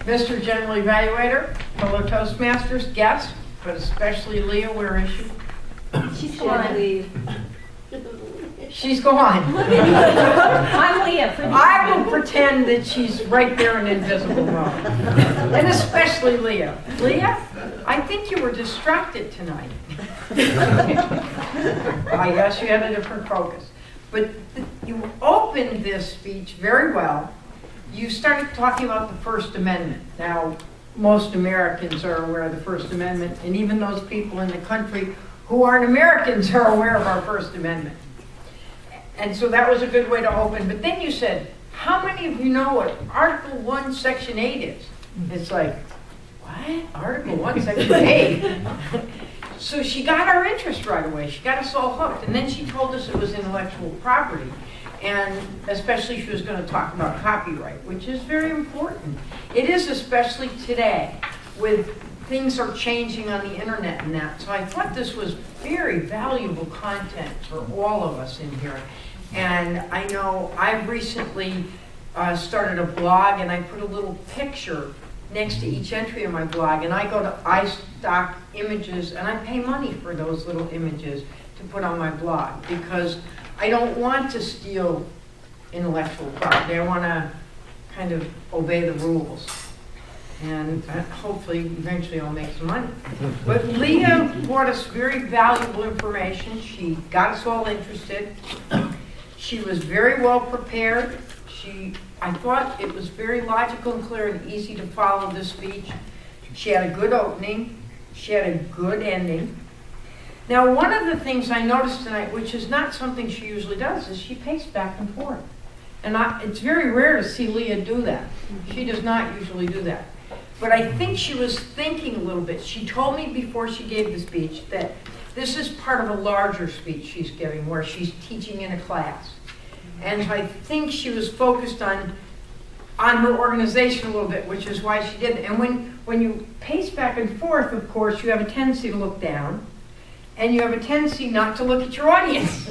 Mr. General Evaluator, fellow Toastmasters, guests, but especially Leah, where is she? She's gone. She's gone. I'm Leah. I will pretend that she's right there in invisible mode. And especially Leah. Leah, I think you were distracted tonight. I guess you had a different focus. But you opened this speech very well. You started talking about the First Amendment. Now, most Americans are aware of the First Amendment, and even those people in the country who aren't Americans are aware of our First Amendment. And so that was a good way to open. But then you said, how many of you know what Article 1, Section 8 is? It's like, what? Article 1, Section 8? So she got our interest right away. She got us all hooked. And then she told us it was intellectual property. And especially she was going to talk about copyright, which is very important. It is, especially today, with things are changing on the internet and that. So I thought this was very valuable content for all of us in here. And I know I've recently started a blog, and I put a little picture next to each entry of my blog, and I go to iStock Images, and I pay money for those little images to put on my blog, because I don't want to steal intellectual property. I want to kind of obey the rules. And hopefully, eventually I'll make some money. But Leah brought us very valuable information. She got us all interested. She was very well prepared. I thought it was very logical and clear and easy to follow this speech. She had a good opening. She had a good ending. Now, one of the things I noticed tonight, which is not something she usually does, is she paced back and forth. And it's very rare to see Leah do that. She does not usually do that. But I think she was thinking a little bit. She told me before she gave the speech that this is part of a larger speech she's giving, where she's teaching in a class. And I think she was focused on her organization a little bit, which is why she did it. And when you pace back and forth, of course, you have a tendency to look down, and you have a tendency not to look at your audience.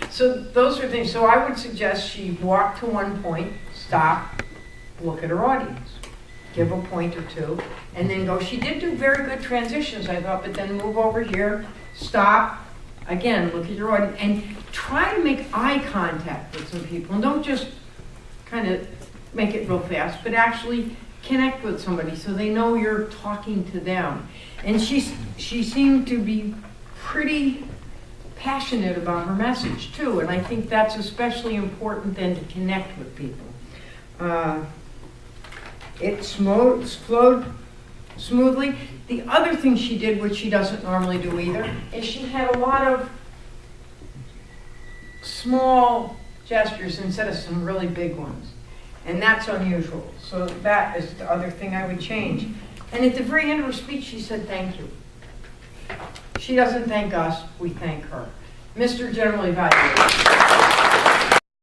So those are things. So I would suggest she walk to one point, stop, look at her audience, give a point or two, and then go. She did do very good transitions, I thought, but then move over here, stop, again, look at your audience, and try to make eye contact with some people. And don't just kind of make it real fast, but actually connect with somebody so they know you're talking to them. And she seemed to be pretty passionate about her message, too, and I think that's especially important then to connect with people. It flowed smoothly. The other thing she did, which she doesn't normally do either, is she had a lot of small gestures instead of some really big ones. And that's unusual. So that is the other thing I would change. And at the very end of her speech, she said, thank you. She doesn't thank us, we thank her. Mr. General Evaluator.